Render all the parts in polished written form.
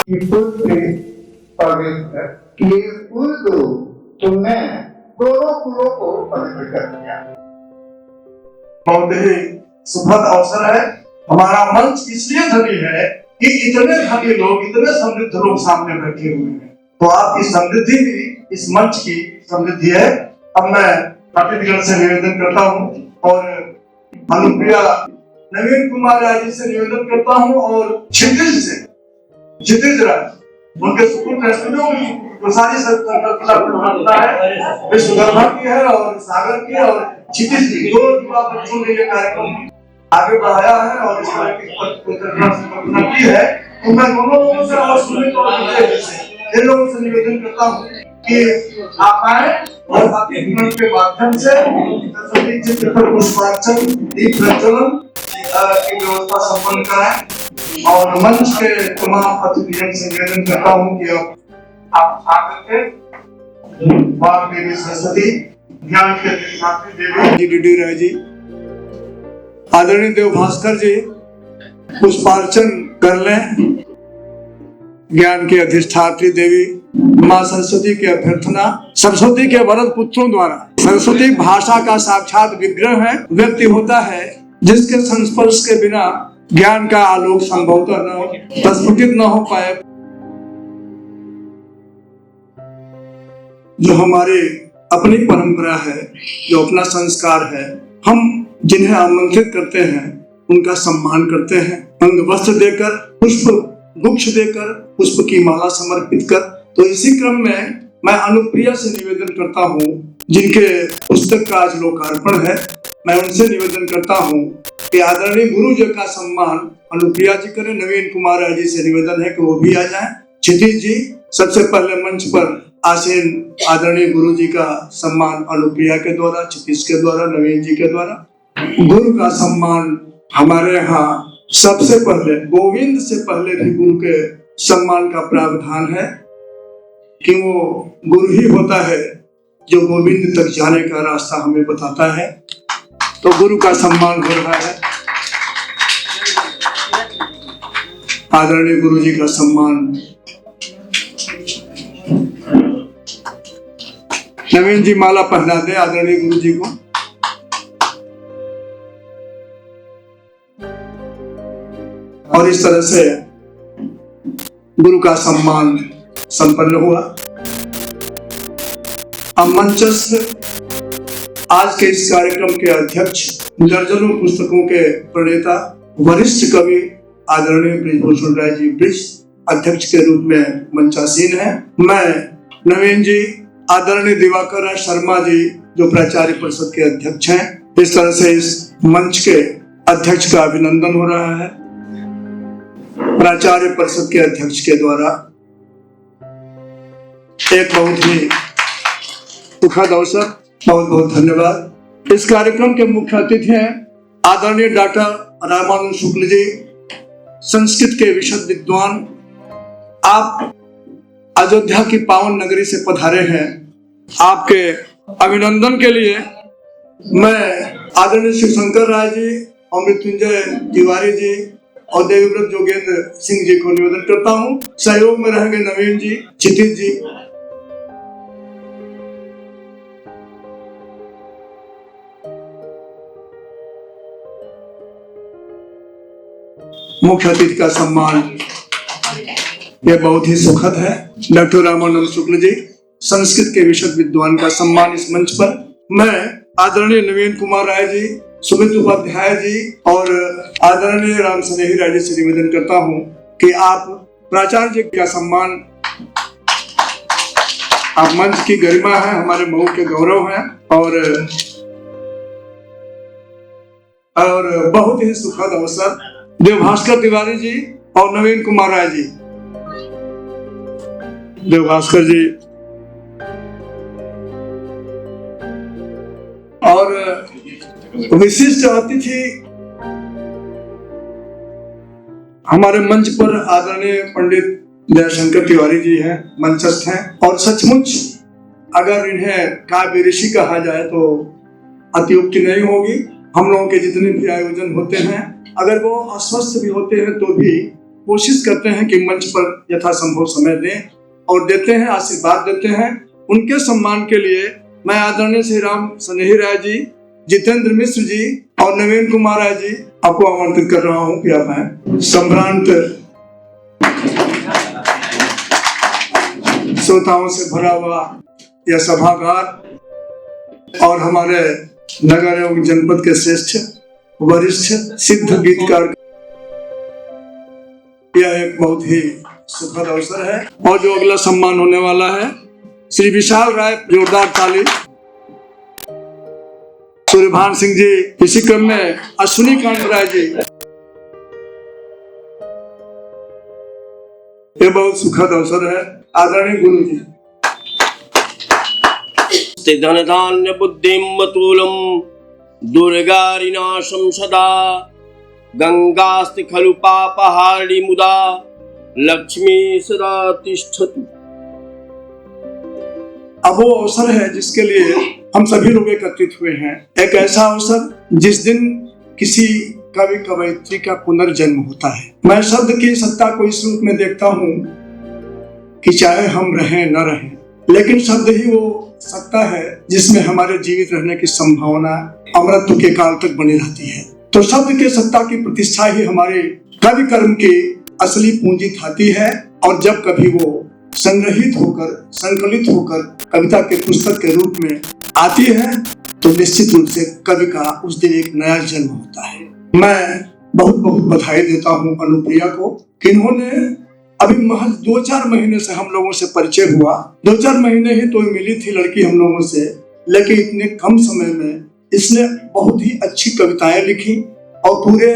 कि पुत्र पवित्र ये कुल दो तुमने दोनों कुलों को पवित्र कर दिया। बहुत ही सुखद अवसर है। हमारा मंच इसलिए धनी है कि इतने धनी लोग, इतने समृद्ध लोग सामने बैठे हुए हैं। तो आपकी समृद्धि भी इस मंच की समृद्धि है। अब मैं अतिथिगण से निवेदन करता हूँ और अनुप्रिया नवीन कुमार राय जी से निवेदन करता हूँ और क्षितिज राय उनके सुपुत्र स्टूडियो सारी संकल्पना है, विश्वकर्मा की है और सागर की है और क्षितिज जी दो युवा बच्चों ने ये कार्यक्रम आगे बढ़ाया है और इस तरह की संकल्पना की है। तो मैं दोनों लोगों से और सुमित और इन लोगों से निवेदन करता हूँ कि आप आए और आपके जीवन के माध्यम से सरस्वती चित्र पर पुष्पार्चन, दीप प्रज्वलन की व्यवस्था संपन्न कराएं और मंच के तमाम अतिथियों से निवेदन करता हूँ कि आप आकर के माँ देवी सरस्वती, ज्ञान के अधिष्ठात्री देवी डी.डी. राय जी, आदरणीय देव भास्कर जी पुष्पार्चन कर लें। ज्ञान की अधिष्ठात्री देवी माँ सरस्वती की अभ्यर्थना, सरस्वती के वरद पुत्रों द्वारा, सरस्वती भाषा का साक्षात विग्रह है, व्यक्ति होता है जिसके संस्पर्श के बिना ज्ञान का आलोक संभवतः न हो, प्रस्फुटित न हो पाए। जो हमारे अपनी परंपरा है, जो अपना संस्कार है, हम जिन्हें आमंत्रित करते हैं उनका सम्मान करते हैं, अंग वस्त्र देकर, पुष्प गुच्छ देकर, पुष्प की माला समर्पित कर। तो इसी क्रम में मैं अनुप्रिया से निवेदन करता हूँ, जिनके पुस्तक का आज लोकार्पण है, मैं उनसे निवेदन करता हूँ कि आदरणीय गुरु जी का सम्मान अनुप्रिया जी करें। नवीन कुमार राय जी से निवेदन है कि वो भी आ जाएं। क्षितिज जी, सबसे पहले मंच पर आसीन आदरणीय गुरु जी का सम्मान अनुप्रिया के द्वारा, क्षितिज के द्वारा, नवीन जी के द्वारा। गुरु का सम्मान हमारे यहाँ सबसे पहले, गोविंद से पहले भी गुरु के सम्मान का प्रावधान है कि वो गुरु ही होता है जो गोविंद तक जाने का रास्ता हमें बताता है। तो गुरु का सम्मान हो रहा है। आदरणीय गुरु जी का सम्मान नवीन जी माला पहना दे आदरणीय गुरु जी को। और इस तरह से गुरु का सम्मान संपन्न हुआ। अब मंचस्थ आज के इस कार्यक्रम के अध्यक्ष, दर्जनों पुस्तकों के प्रणेता, वरिष्ठ कवि आदरणीय बृजभूषण राय जी ब्रिज अध्यक्ष के रूप में मंचासीन है। मैं नवीन जी, आदरणीय दिवाकर राय शर्मा जी जो प्राचार्य परिषद के अध्यक्ष हैं, इस तरह से इस मंच के अध्यक्ष का अभिनंदन हो रहा है प्राचार्य परिषद के अध्यक्ष के द्वारा। एक बहुत ही सुखद अवसर, बहुत बहुत धन्यवाद। इस कार्यक्रम के मुख्य अतिथि हैं आदरणीय डॉक्टर रामानंद शुक्ल जी, संस्कृत के विशद विद्वान। आप अयोध्या की पावन नगरी से पधारे हैं। आपके अभिनंदन के लिए मैं आदरणीय शिवशंकर राय जी और मृत्युंजय तिवारी जी और देवव्रत जोगेंद्र सिंह जी को निवेदन करता हूँ। सहयोग में रहेंगे नवीन जी, क्षितिज जी। मुख्य अतिथि का सम्मान यह बहुत ही सुखद है। डॉक्टर रामानंद शुक्ल जी, संस्कृत के विशद विद्वान का सम्मान इस मंच पर। मैं आदरणीय नवीन कुमार राय जी, सुमित उपाध्याय जी और आदरणीय राम स्नेही राय जी से निवेदन करता हूं कि आप प्राचार्य जी का सम्मान, आप मंच की गरिमा है, हमारे मऊ के गौरव हैं और बहुत ही सुखद अवसर। देव भास्कर तिवारी जी और नवीन कुमार राय जी, देव भास्कर जी और विशिष्ट अतिथि हमारे मंच पर आदरणीय पंडित दयाशंकर तिवारी जी हैं, मंचस्थ हैं। और सचमुच अगर इन्हें काव्य ऋषि कहा जाए तो अतियुक्ति नहीं होगी। हम लोगों के जितने भी आयोजन होते हैं, अगर वो अस्वस्थ भी होते हैं तो भी कोशिश करते हैं कि मंच पर यथासंभव समय दें और देते हैं, आशीर्वाद देते हैं। उनके सम्मान के लिए मैं आदरणीय श्री राम सनेही राय जी, जितेंद्र मिश्र जी और नवीन कुमार राय जी आपको आमंत्रित कर रहा हूं कि आप आए। संभ्रांत श्रोताओं से भरा हुआ यह सभागार और हमारे नगर एवं जनपद के श्रेष्ठ वरिष्ठ सिद्ध गीतकार, यह एक बहुत ही सुखद अवसर है। और जो अगला सम्मान होने वाला है श्री विशाल राय, जोरदार ताली। सूर्यभान सिंह जी, इसी क्रम में अश्विनी कांत राय जी। ये बहुत सुखद अवसर है। आदरणीय गुरु जी, धन धान्य बुद्धिम मतूलम दुर्गारिनाशम सदा गंगास्ति खलु पापहारिणी मुदा लक्ष्मी सदा तिष्ठतु। अब वो अवसर है जिसके लिए हम सभी लोग एकत्रित हुए हैं। एक ऐसा अवसर जिस दिन किसी कवि कवयित्री का पुनर्जन्म होता है। मैं शब्द की सत्ता को इस रूप में देखता हूँ कि चाहे हम रहें न रहें, लेकिन शब्द ही वो सत्ता है जिसमें हमारे जीवित रहने की संभावना अमरत्व के काल तक बनी रहती है। तो शब्द के सत्ता की प्रतिष्ठा ही हमारे कवि कर्म की असली पूंजी थाती है। और जब कभी वो संग्रहित होकर, संकलित होकर कविता के पुस्तक के रूप में आती है तो निश्चित रूप से कवि का उस दिन एक नया जन्म होता है। मैं बहुत बहुत बधाई देता हूँ अनुप्रिया को कि इन्होंने अभी महज 2-4 महीने से हम लोगों से परिचय हुआ। 2-4 महीने ही तो मिली थी लड़की हम लोगों से, लेकिन इतने कम समय में इसने बहुत ही अच्छी कविताएं लिखी और पूरे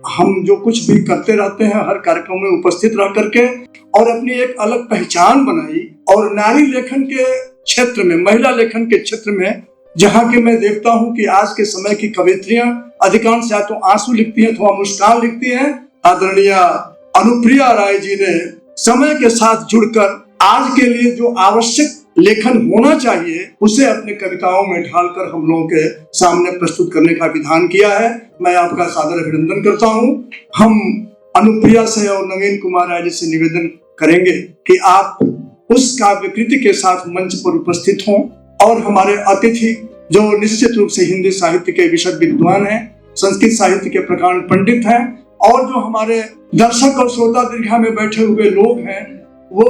हम जो कुछ भी करते रहते हैं हर कार्यक्रम में उपस्थित रह करके और अपनी एक अलग पहचान बनाई। और नारी लेखन के क्षेत्र में, महिला लेखन के क्षेत्र में जहाँ की मैं देखता हूँ कि आज के समय की कवित्रियां अधिकांश या तो आंसू लिखती हैं अथवा मुस्कान लिखती हैं, आदरणीय अनुप्रिया राय जी ने समय के साथ जुड़कर आज के लिए जो आवश्यक लेखन होना चाहिए उसे अपने कविताओं में ढालकर हम लोगों के सामने प्रस्तुत करने का विधान किया है। मैं आपका सादर अभिनंदन करता हूं। हम अनुप्रिया से और नवीन कुमार राय जी से निवेदन करेंगे कि आप उस काव्यकृति के साथ मंच पर उपस्थित हों और हमारे अतिथि जो निश्चित रूप से हिंदी साहित्य के विशद विद्वान हैं, संस्कृत साहित्य के प्रकांड पंडित हैं और जो हमारे दर्शक और श्रोता दीर्घा में बैठे हुए लोग हैं वो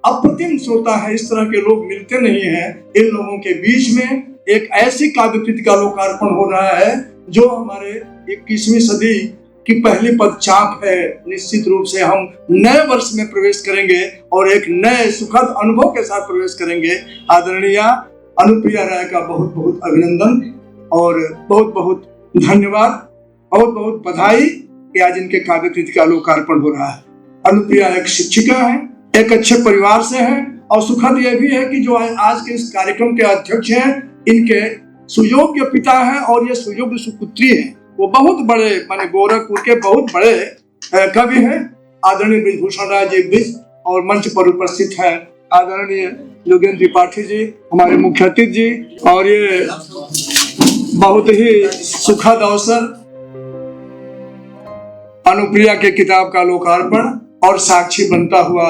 अप्रतिम श्रोता है। इस तरह के लोग मिलते नहीं हैं। इन लोगों के बीच में एक ऐसी काव्यकृति का लोकार्पण हो रहा है जो हमारे 21वीं सदी की पहली पदचाप है। निश्चित रूप से हम नए वर्ष में प्रवेश करेंगे और एक नए सुखद अनुभव के साथ प्रवेश करेंगे। आदरणीय अनुप्रिया राय का बहुत बहुत अभिनंदन और बहुत बहुत धन्यवाद, बहुत बहुत बधाई कि आज इनके काव्यकृति का लोकार्पण हो रहा है। अनुप्रिया एक शिक्षिका है, एक अच्छे परिवार से हैं और सुखद यह भी है कि जो आज के इस कार्यक्रम के अध्यक्ष हैं इनके सुयोग्य पिता हैं और ये सुयोग्य सुपुत्री हैं। वो बहुत बड़े माने गोरखपुर के बहुत बड़े कवि हैं, आदरणीय बृजभूषण राय जी ब्रिज, और मंच पर उपस्थित है आदरणीय योगेंद्र त्रिपाठी जी, हमारे मुख्य अतिथि जी। और ये बहुत ही सुखद अवसर, अनुप्रिया के किताब का लोकार्पण और साक्षी बनता हुआ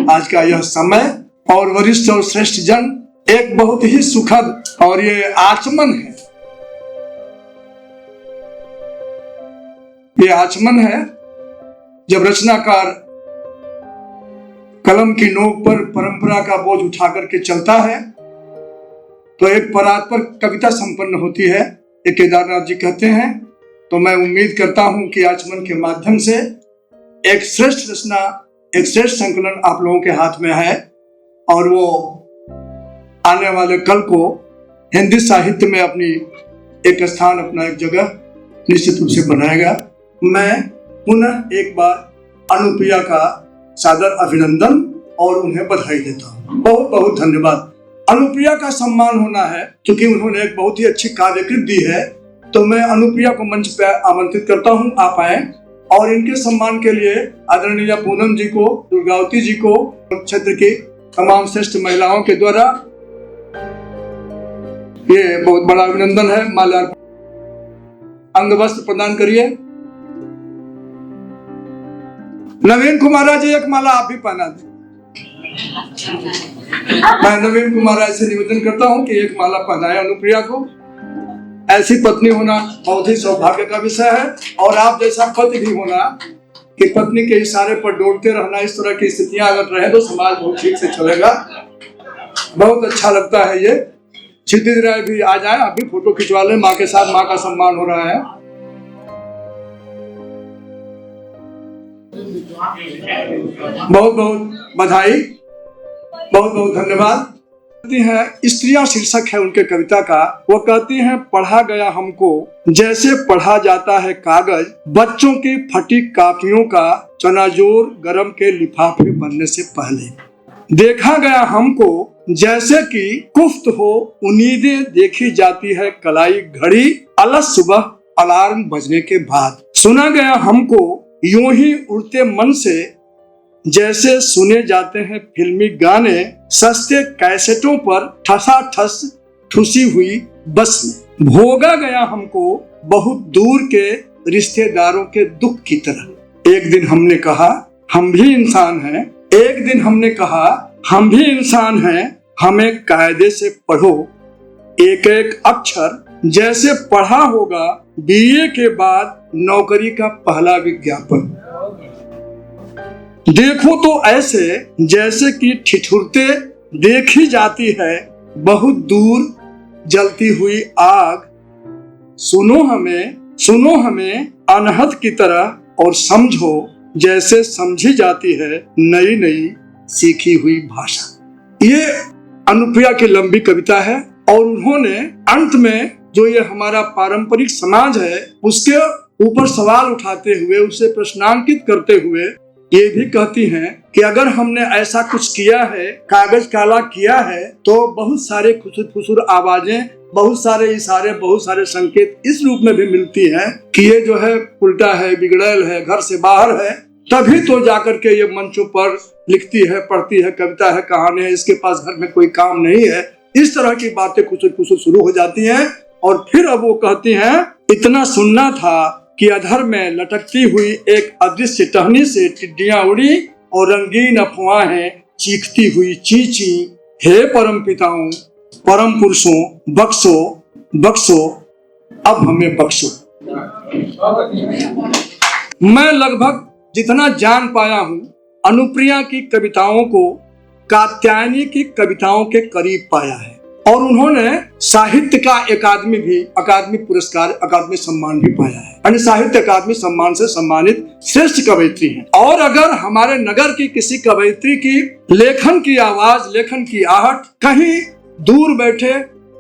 आज का यह समय और वरिष्ठ और श्रेष्ठ जन, एक बहुत ही सुखद और ये आचमन है। ये आचमन है जब रचनाकार कलम की नोक पर परंपरा का बोझ उठा करके चलता है तो एक परात्पर कविता संपन्न होती है, ये केदारनाथ जी कहते हैं। तो मैं उम्मीद करता हूं कि आचमन के माध्यम से एक श्रेष्ठ रचना, एक श्रेष्ठ संकलन आप लोगों के हाथ में है और वो आने वाले कल को हिंदी साहित्य में अपनी एक स्थान, अपना एक जगह निश्चित रूप से बनाएगा। मैं पुनः एक बार अनुप्रिया का सादर अभिनंदन और उन्हें बधाई देता हूँ। बहुत बहुत धन्यवाद। अनुप्रिया का सम्मान होना है क्योंकि उन्होंने एक बहुत ही अच्छी काव्यकृति दी है। तो मैं अनुप्रिया को मंच पर आमंत्रित करता हूँ, आप आए और इनके सम्मान के लिए आदरणीय पूनम जी को, दुर्गावती जी को, क्षेत्र की तमाम श्रेष्ठ महिलाओं के द्वारा ये बहुत बड़ा अभिनंदन है। माल्यार्पण, अंग वस्त्र प्रदान करिए। नवीन कुमार जी एक माला आप भी पहना दें। मैं नवीन कुमार से निवेदन करता हूं कि एक माला पहनाए अनुप्रिया को। ऐसी पत्नी होना बहुत ही सौभाग्य का विषय है, और आप जैसा पति भी होना कि पत्नी के इशारे पर डोलते रहना। इस तरह की स्थितियां अगर रहे तो समाज बहुत ठीक से चलेगा। बहुत अच्छा लगता है ये। क्षितिज राय भी आ जाए, आप भी फोटो खिंचवा लें माँ के साथ, माँ का सम्मान हो रहा है। बहुत बहुत बधाई, बहुत बहुत धन्यवाद। स्त्रियां शीर्षक है उनके कविता का। वो कहती हैं, पढ़ा गया हमको जैसे पढ़ा जाता है कागज, बच्चों की फटी कापियों का चनाजोर गरम के लिफाफे बनने से पहले। देखा गया हमको जैसे कि कुफ्त हो उम्मीदें देखी जाती है कलाई घड़ी, अलस सुबह अलार्म बजने के बाद। सुना गया हमको यूं ही उड़ते मन से जैसे सुने जाते हैं फिल्मी गाने, सस्ते कैसेटों पर ठसाठस ठुसी हुई बस में। भोगा गया हमको बहुत दूर के रिश्तेदारों के दुख की तरह। एक दिन हमने कहा हम भी इंसान हैं, एक दिन हमने कहा हम भी इंसान हैं, हमें कायदे से पढ़ो एक एक अक्षर, जैसे पढ़ा होगा बीए के बाद नौकरी का पहला विज्ञापन। देखो तो ऐसे जैसे कि ठिठुरते देखी जाती है बहुत दूर जलती हुई आग। सुनो हमें अनहद की तरह और समझो जैसे समझी जाती है नई नई सीखी हुई भाषा। ये अनुप्रिया की लंबी कविता है, और उन्होंने अंत में जो ये हमारा पारंपरिक समाज है उसके ऊपर सवाल उठाते हुए, उसे प्रश्नांकित करते हुए ये भी कहती हैं कि अगर हमने ऐसा कुछ किया है, कागज काला किया है, तो बहुत सारे खुसुर आवाजें, बहुत सारे इशारे, बहुत सारे संकेत इस रूप में भी मिलती हैं कि ये जो है उल्टा है, बिगड़ैल है, घर से बाहर है। तभी तो जाकर के ये मंचों पर लिखती है, पढ़ती है, कविता है, कहानी है, इसके पास घर में कोई काम नहीं है। इस तरह की बातें खुसुर शुरू हो जाती हैं। और फिर अब वो कहती हैं, इतना सुनना था कि अधर में लटकती हुई एक अदृश्य टहनी से टिड्डियां उड़ी और रंगीन अफवाहें चीखती हुई चींची। हे परम पिताओं, परम पुरुषों, बख्शो बख्शो, अब हमें बख्शो। मैं लगभग जितना जान पाया हूं अनुप्रिया की कविताओं को कात्यायनी की कविताओं के करीब पाया है, और उन्होंने साहित्य का अकादमी पुरस्कार, अकादमी सम्मान भी पाया है, यानी साहित्य अकादमी सम्मान से सम्मानित श्रेष्ठ कवयित्री हैं। और अगर हमारे नगर की किसी कवयित्री की लेखन की आवाज, लेखन की आहट कहीं दूर बैठे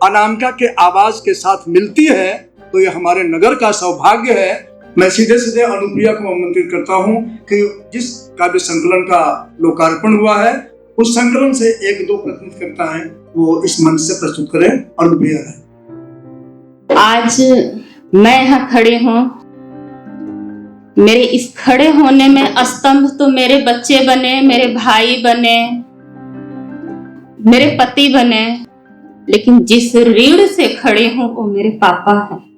अनामिका के आवाज के साथ मिलती है तो ये हमारे नगर का सौभाग्य है। मैं सीधे सीधे अनुप्रिया को आमंत्रित करता हूँ कि जिस काव्य संकलन का लोकार्पण हुआ है उस संकलन से एक दो प्रस्तुत कविताएं वो इस मंच से प्रस्तुत करें। अनुप्रिया है। आज मैं यहाँ खड़ी हूँ, मेरे इस खड़े होने में स्तंभ तो मेरे बच्चे बने, मेरे भाई बने, मेरे पति बने, लेकिन जिस रीढ़ से खड़ी हूँ वो मेरे पापा हैं।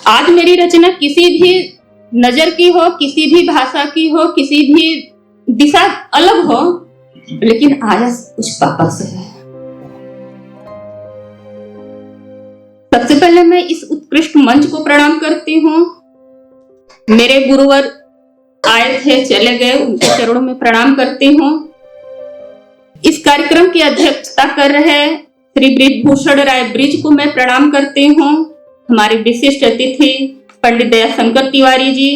आज मेरी रचना किसी भी नजर की हो, किसी भी भाषा की हो, किसी भी दिशा अलग हो, लेकिन आज कुछ पापा से है। सबसे पहले मैं इस उत्कृष्ट मंच को प्रणाम करती हूँ। मेरे गुरुवर आए थे, चले गए, उनके चरणों में प्रणाम करती हूँ। इस कार्यक्रम की अध्यक्षता कर रहे श्री बृजभूषण राय ब्रिज को मैं प्रणाम करती हूँ। हमारे विशिष्ट अतिथि पंडित दयाशंकर तिवारी जी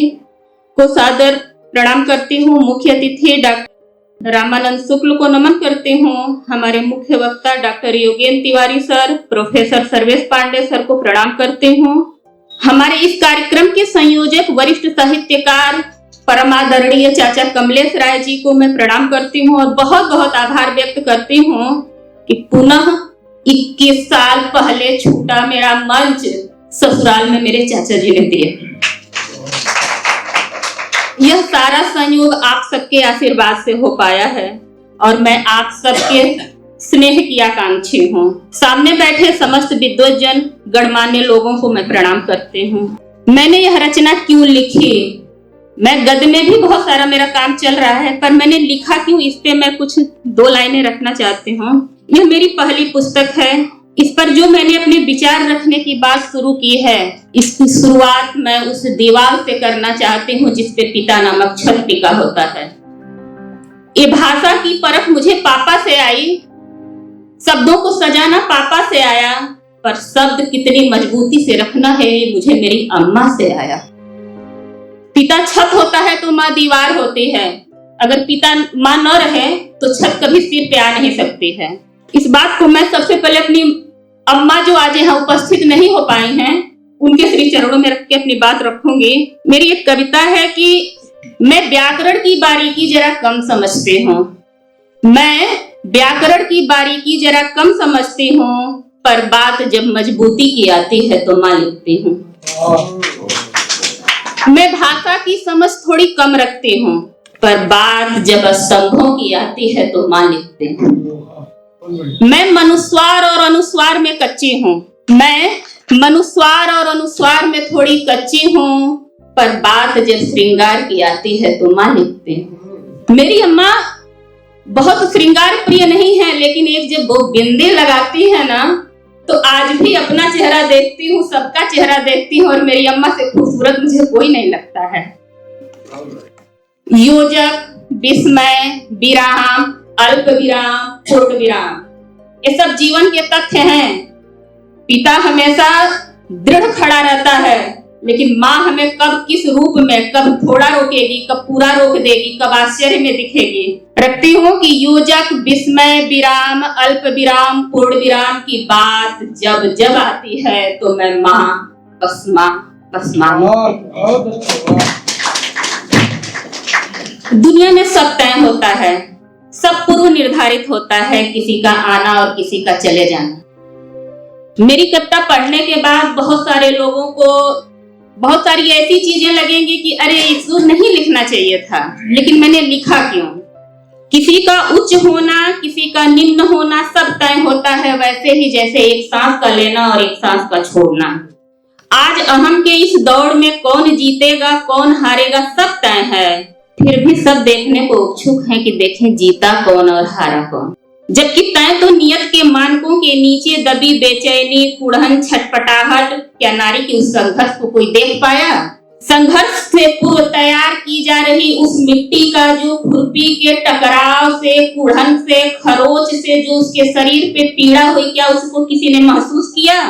को सादर प्रणाम करती हूँ। मुख्य अतिथि डॉक्टर रामानंद शुक्ल को नमन करती हूँ। हमारे मुख्य वक्ता doctor Yogendra Tiwari sir, professor Sarvesh Pandey sir को प्रणाम करती हूँ। हमारे इस कार्यक्रम के संयोजक वरिष्ठ साहित्यकार परमादरणीय चाचा कमलेश राय जी को मैं प्रणाम करती हूँ और बहुत बहुत आभार व्यक्त करती हूँ कि पुनः 21 साल पहले छूटा मेरा मंच ससुराल में मेरे चाचा जी ने दिए। यह सारा संयोग आप सबके आशीर्वाद से हो पाया है और मैं आप सबके स्नेह की आकांक्षी हूँ। सामने बैठे समस्त विद्वजन गणमान्य लोगों को मैं प्रणाम करती हूँ। मैंने यह रचना क्यों लिखी। मैं गद्य में भी बहुत सारा मेरा काम चल रहा है, पर मैंने लिखा क्यों, इस पे मैं कुछ 2 लाइनें रखना चाहती हूँ। यह मेरी पहली पुस्तक है। इस पर जो मैंने अपने विचार रखने की बात शुरू की है, इसकी शुरुआत मैं उस दीवार से करना चाहती हूँ जिस पे पिता नामक छत टिका होता है। ये भाषा की परख मुझे पापा से आई, शब्दों को सजाना पापा से आया, पर शब्द कितनी मजबूती से रखना है मुझे मेरी अम्मा से आया। पिता छत होता है तो माँ दीवार होती है। अगर पिता माँ न रहे तो छत कभी सिर पे आ नहीं सकती है। इस बात को मैं सबसे पहले अपनी अम्मा जो आज यहाँ उपस्थित नहीं हो पाई हैं, उनके श्री चरणों में रख के अपनी बात रखूंगी। मेरी एक कविता है कि मैं व्याकरण की बारीकी जरा कम समझती हूँ। मैं व्याकरण की बारीकी जरा कम समझती हूँ, पर बात जब मजबूती की आती है तो मां लिखती हूँ। मैं भाषा की समझ थोड़ी कम रखती हूँ, पर बात जब स्तंभों की आती है तो मां लिखती हूँ। मैं मनुस्वार और अनुस्वार में कच्ची हूँ। मैं मनुस्वार और अनुस्वार में थोड़ी कच्ची हूँ, पर बात जब श्रृंगार की आती है तो मां लिखती हूँ। मेरी अम्मा बहुत श्रृंगार प्रिय नहीं है, लेकिन एक जब वो बिंदी लगाती है ना, तो आज भी अपना चेहरा देखती हूँ, सबका चेहरा देखती हूँ, और मेरी अम्मा से खूबसूरत मुझे कोई नहीं लगता है। योजक, विस्मय, विराम, अल्प विराम, पूर्ण विराम, ये सब जीवन के तथ्य हैं। पिता हमेशा दृढ़ खड़ा रहता है, लेकिन माँ हमें कब किस रूप में, कब थोड़ा रोकेगी, कब पूरा रोक देगी, कब आश्चर्य में दिखेगी। रखती हूँ कि योजक, विस्मय, विराम, अल्प विराम, पूर्ण विराम की बात जब जब आती है तो मैं माँ बस माँ बस माँ। दुनिया में सब तय होता है, सब पूर्व निर्धारित होता है, किसी का आना और किसी का चले जाना। मेरी कविता पढ़ने के बाद बहुत सारे लोगों को बहुत सारी ऐसी चीजें लगेंगी कि अरे इसको नहीं लिखना चाहिए था, लेकिन मैंने लिखा क्यों। किसी का उच्च होना, किसी का निम्न होना सब तय होता है, वैसे ही जैसे एक सांस का लेना और एक सांस का छोड़ना। आज अहम के इस दौड़ में कौन जीतेगा कौन हारेगा सब तय है, फिर भी सब देखने को उत्सुक हैं कि देखें जीता कौन और हारा कौन। जबकि तय तो नियत के मानकों के नीचे दबी बेचैनी, कुड़हन, छटपटाहट, क्या नारी की उस संघर्ष को कोई देख पाया। संघर्ष से पूर्व तैयार की जा रही उस मिट्टी का जो खुरपी के टकराव से, कुड़हन से, खरोच से जो उसके शरीर पे पीड़ा हुई, क्या उसको किसी ने महसूस किया।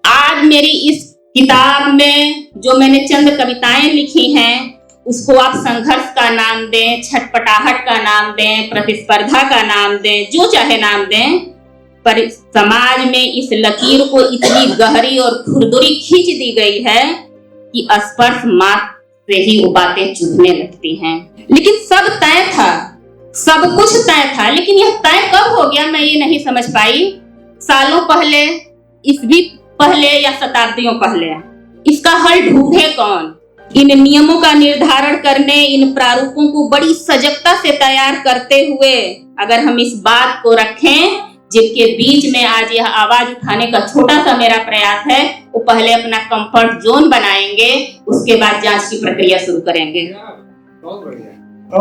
आज मेरी इस किताब में जो मैंने चंद कविताएं लिखी हैं, उसको आप संघर्ष का नाम दें, छटपटाहट का नाम दें, प्रतिस्पर्धा का नाम दें, जो चाहे नाम दें, पर समाज में इस लकीर को इतनी गहरी और खुरदुरी खींच दी गई है कि स्पर्श मात्र से ही वो बातें चुभने लगती हैं। लेकिन सब तय था, सब कुछ तय था, लेकिन यह तय कब हो गया मैं ये नहीं समझ पाई। सालों पहले, ईस्वी पहले या शताब्दियों पहले। इसका हल ढूंढे कौन। इन नियमों का निर्धारण करने, इन प्रारूपों को बड़ी सजगता से तैयार करते हुए अगर हम इस बात को रखें, जिनके बीच में आज यह आवाज उठाने का छोटा सा मेरा प्रयास है, वो पहले अपना कंफर्ट जोन बनाएंगे, उसके बाद जांच की प्रक्रिया शुरू करेंगे।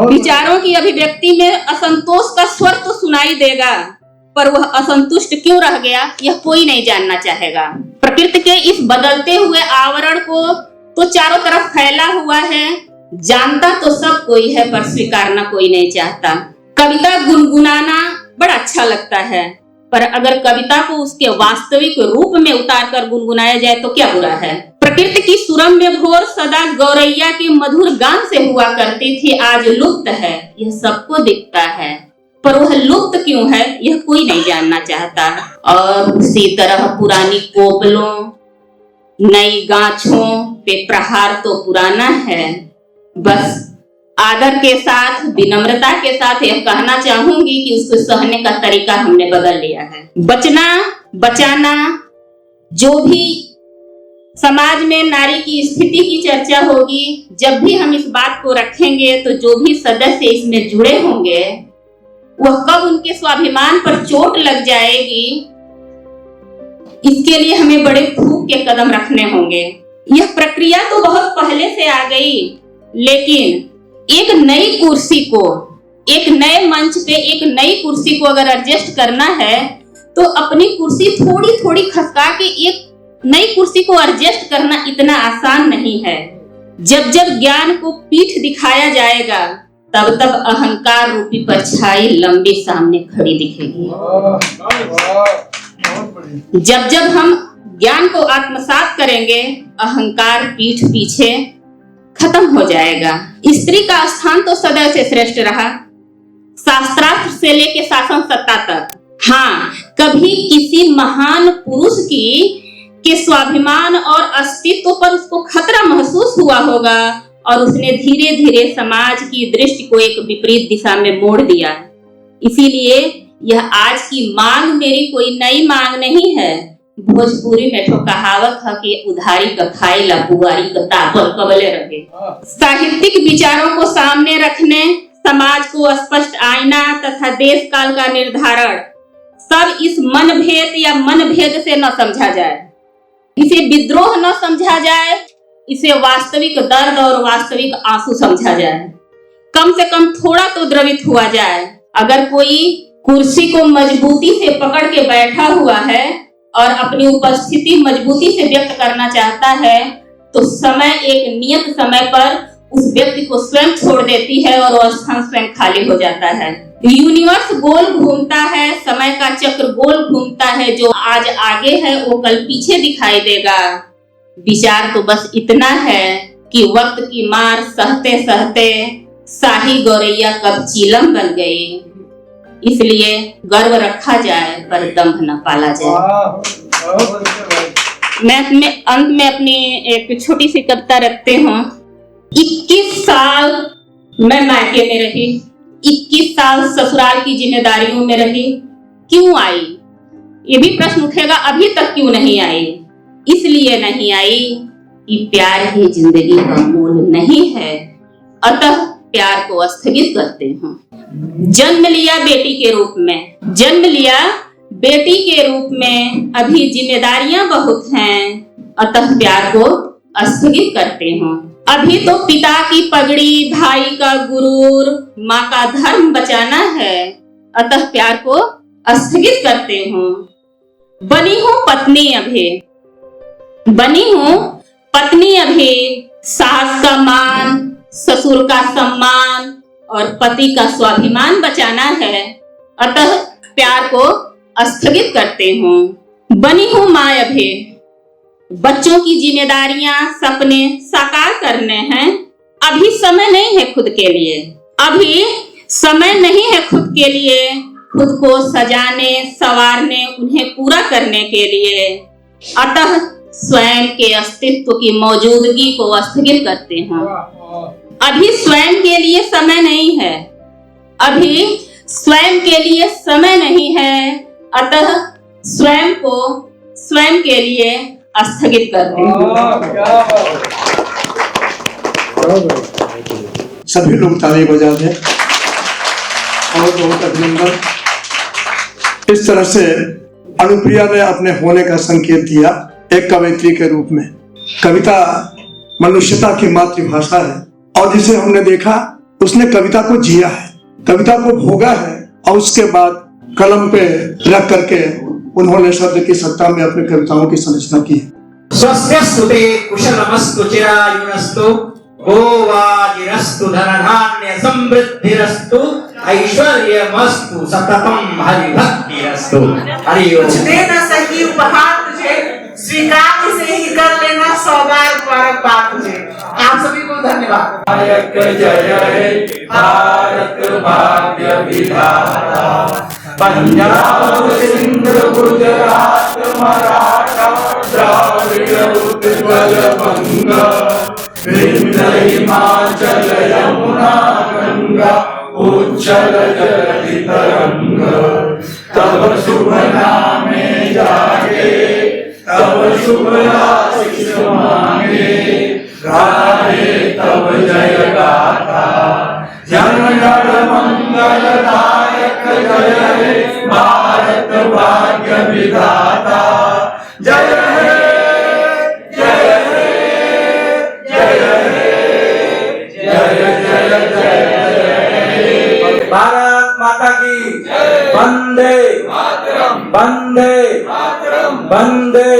विचारों की अभिव्यक्ति में असंतोष का स्वर तो सुनाई देगा, पर वह असंतुष्ट क्यों रह गया यह कोई नहीं जानना चाहेगा। प्रकृति के इस बदलते हुए आवरण को तो चारों तरफ फैला हुआ है, जानता तो सब कोई है, पर स्वीकारना कोई नहीं चाहता। कविता गुनगुनाना बड़ा अच्छा लगता है, पर अगर कविता को उसके वास्तविक रूप में उतार कर गुनगुनाया जाए तो क्या बुरा है। प्रकृति की सुरम्य भोर सदा गौरैया के मधुर गान से हुआ करती थी, आज लुप्त है, यह सबको दिखता है, पर वह लुप्त क्यों है यह कोई नहीं जानना चाहता। और उसी तरह पुरानी कोपलों, नई गाछों पे प्रहार तो पुराना है। बस आदर के साथ, विनम्रता के साथ यह कहना चाहूंगी कि उसको सहने का तरीका हमने बदल लिया है। बचना, बचाना, जो भी समाज में नारी की स्थिति की चर्चा होगी, जब भी हम इस बात को रखेंगे तो जो भी सदस्य इसमें जुड़े होंगे, वह कब उनके स्वाभिमान पर चोट लग जाएगी, इसके लिए हमें बड़े फूंक के कदम रखने होंगे। यह प्रक्रिया तो बहुत पहले से आ गई, लेकिन एक नई कुर्सी को, एक नए मंच पे एक नई कुर्सी को अगर एडजस्ट करना है तो अपनी कुर्सी थोड़ी थोड़ी खसका के एक नई कुर्सी को एडजस्ट करना इतना आसान नहीं है। जब जब ज्ञान को पीठ दिखाया जाएगा तब तब अहंकार रूपी परछाई लंबी सामने खड़ी दिखेगी। जब जब हम ज्ञान को आत्मसात करेंगे अहंकार पीठ पीछे खत्म हो जाएगा। स्त्री का स्थान तो सदैव से श्रेष्ठ रहा, शास्त्रार्थ से लेके शासन सत्ता तक। हाँ, कभी किसी महान पुरुष के स्वाभिमान और अस्तित्व पर उसको खतरा महसूस हुआ होगा और उसने धीरे धीरे समाज की दृष्टि को एक विपरीत दिशा में मोड़ दिया। इसीलिए यह आज की मांग मेरी कोई नई मांग नहीं है। भोजपुरी में तो कहावत है कि उधारी का खाइला बुआरी का तापल कबले रहे। साहित्यिक विचारों को सामने रखने, समाज को स्पष्ट आईना तथा देश काल का निर्धारण सब इस मनभेद या मनभेद से न समझा जाए, इसे विद्रोह न समझा जाए, इसे वास्तविक दर्द और वास्तविक आंसू समझा जाए। कम से कम थोड़ा तो द्रवित हुआ जाए। अगर कोई कुर्सी को मजबूती से पकड़ के बैठा हुआ है और अपनी उपस्थिति मजबूती से व्यक्त करना चाहता है तो समय एक नियत समय पर उस व्यक्ति को स्वयं छोड़ देती है और वह स्थान स्वयं खाली हो जाता है। यूनिवर्स गोल घूमता है, समय का चक्र गोल घूमता है। जो आज आगे है वो कल पीछे दिखाई देगा। विचार तो बस इतना है कि वक्त की मार सहते सहते शाही गौरैया कब चीलम बन गई। इसलिए गर्व रखा जाए पर दंभ न पाला जाए। मैं अंत में अपनी एक छोटी सी कविता रखती हूँ। 21 साल मैं मायके में रही, 21 साल ससुराल की जिम्मेदारियों में रही, क्यों आई? ये भी प्रश्न उठेगा, अभी तक क्यों नहीं आई? इसलिए नहीं आई कि प्यार ही जिंदगी का मूल नहीं है, अतः प्यार को स्थगित करते हैं। जन्म लिया बेटी के रूप में, जन्म लिया बेटी के रूप में, अभी जिम्मेदारियां बहुत हैं, अतः प्यार को स्थगित करते हैं। अभी तो पिता की पगड़ी, भाई का गुरूर, माँ का धर्म बचाना है, अतः प्यार को स्थगित करते हूँ। बनी हूँ पत्नी अभी, बनी हूँ पत्नी अभी, सास का मान, ससुर का सम्मान और पति का स्वाभिमान बचाना है, अतः प्यार को स्थगित करते हूँ। बनी हूँ माँ अभी, बच्चों की जिम्मेदारियां सपने साकार करने हैं, अभी समय नहीं है खुद के लिए, अभी समय नहीं है खुद के लिए, खुद को सजाने संवारने उन्हें पूरा करने के लिए, अतः स्वयं के अस्तित्व की मौजूदगी को स्थगित करते हैं। अभी स्वयं के लिए समय नहीं है, अभी स्वयं के लिए समय नहीं है, अतः स्वयं को स्वयं के लिए स्थगित करते हैं। सभी लोग ताली बजा दें और बहुत अभिनंदन। इस तरह से अनुप्रिया ने अपने होने का संकेत दिया एक कवयित्री के रूप में। कविता मनुष्यता की मातृभाषा है और जिसे हमने देखा उसने कविता को जिया है, कविता को भोगा है और उसके बाद कलम पे रख करके उन्होंने शब्द की सत्ता में अपनी कविताओं की संरचना की। स्वस्य सुते कुशलमस्तु चिरायुरस्तु गोवाजिरस्तु धनधान्य समृद्धिरस्तु ऐश्वर्यमस्तु सततम हरिभक्तिरस्तु। हरि ओम। कुछ देना सही उपहार तुझे, स्वीकार इसे ही कर लेना, सौभाग्य बात तुझे। आप सभी को धन्यवाद। जय भारत भाग्य विधाता, पंजाब सिंध गुजरात मराठा द्राविड़ उत्कल बंगा, विंध्य हिमाचल यमुना गंगा, उच्चल जलधि तरंग। तब शुभ नामे जागे, तब शुभ आशीष मांगे, गाहे तब जय गाथा। जन गण मंगलदायक जय हे भारत भाग्य विधाता। जय हे माता की वंदे वंदे वंदे